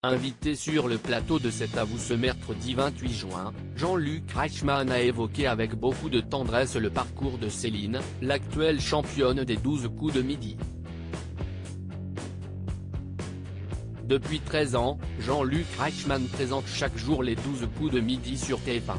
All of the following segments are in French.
Invité sur le plateau de C'est à vous ce mercredi 28 juin, Jean-Luc Reichmann a évoqué avec beaucoup de tendresse le parcours de Céline, l'actuelle championne des 12 coups de midi. Depuis 13 ans, Jean-Luc Reichmann présente chaque jour les 12 coups de midi sur TF1.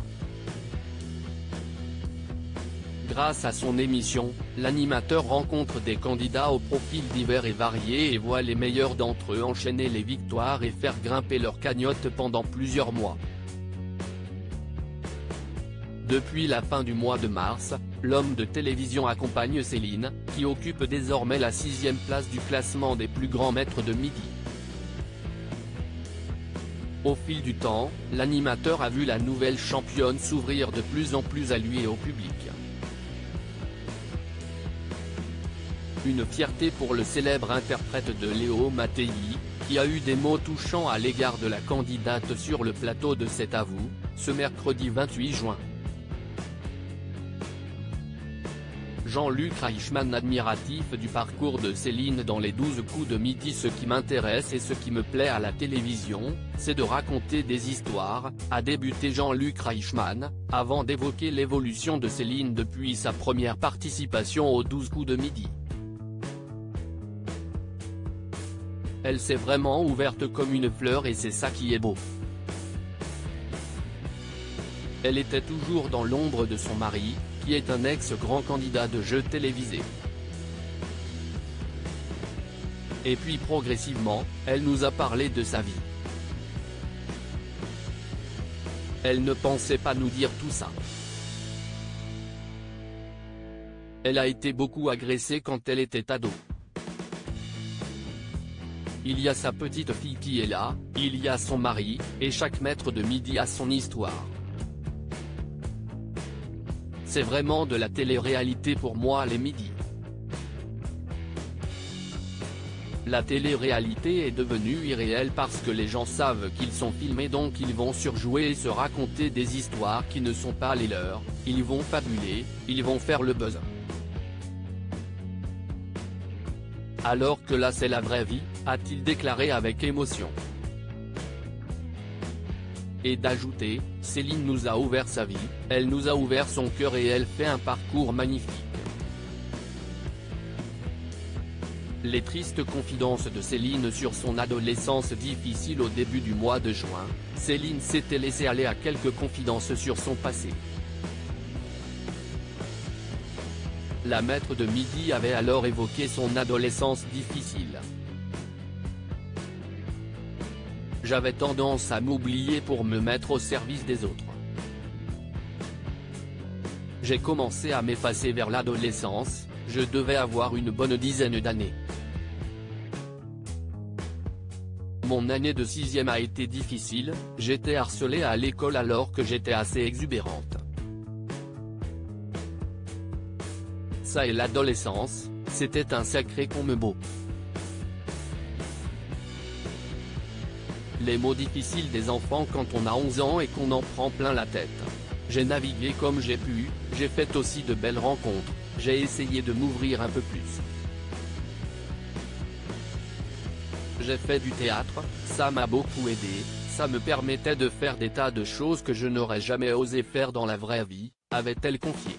Grâce à son émission, l'animateur rencontre des candidats aux profils divers et variés et voit les meilleurs d'entre eux enchaîner les victoires et faire grimper leur cagnotte pendant plusieurs mois. Depuis la fin du mois de mars, l'homme de télévision accompagne Céline, qui occupe désormais la 6e place du classement des plus grands maîtres de midi. Au fil du temps, l'animateur a vu la nouvelle championne s'ouvrir de plus en plus à lui et au public. Une fierté pour le célèbre interprète de Léo Mattei, qui a eu des mots touchants à l'égard de la candidate sur le plateau de C'est à vous, ce mercredi 28 juin. Jean-Luc Reichmann admiratif du parcours de Céline dans les 12 coups de midi. Ce qui m'intéresse et ce qui me plaît à la télévision, c'est de raconter des histoires, a débuté Jean-Luc Reichmann, avant d'évoquer l'évolution de Céline depuis sa première participation aux 12 coups de midi. Elle s'est vraiment ouverte comme une fleur et c'est ça qui est beau. Elle était toujours dans l'ombre de son mari, qui est un ex-grand candidat de jeux télévisés. Et puis progressivement, elle nous a parlé de sa vie. Elle ne pensait pas nous dire tout ça. Elle a été beaucoup agressée quand elle était ado. Il y a sa petite fille qui est là, il y a son mari, et chaque maître de midi a son histoire. C'est vraiment de la télé-réalité pour moi les midis. La télé-réalité est devenue irréelle parce que les gens savent qu'ils sont filmés, donc ils vont surjouer et se raconter des histoires qui ne sont pas les leurs, ils vont fabuler, ils vont faire le buzz. Alors que là c'est la vraie vie, a-t-il déclaré avec émotion. Et d'ajouter, Céline nous a ouvert sa vie, elle nous a ouvert son cœur et elle fait un parcours magnifique. Les tristes confidences de Céline sur son adolescence difficile au début du mois de juin, Céline s'était laissée aller à quelques confidences sur son passé. La maître de midi avait alors évoqué son adolescence difficile. J'avais tendance à m'oublier pour me mettre au service des autres. J'ai commencé à m'effacer vers l'adolescence, je devais avoir une bonne dizaine d'années. Mon année de 6e a été difficile, j'étais harcelée à l'école alors que j'étais assez exubérante. Ça et l'adolescence, c'était un sacré combo. Les mots difficiles des enfants quand on a 11 ans et qu'on en prend plein la tête. J'ai navigué comme j'ai pu, j'ai fait aussi de belles rencontres, j'ai essayé de m'ouvrir un peu plus. J'ai fait du théâtre, ça m'a beaucoup aidé, ça me permettait de faire des tas de choses que je n'aurais jamais osé faire dans la vraie vie, avait-elle confié.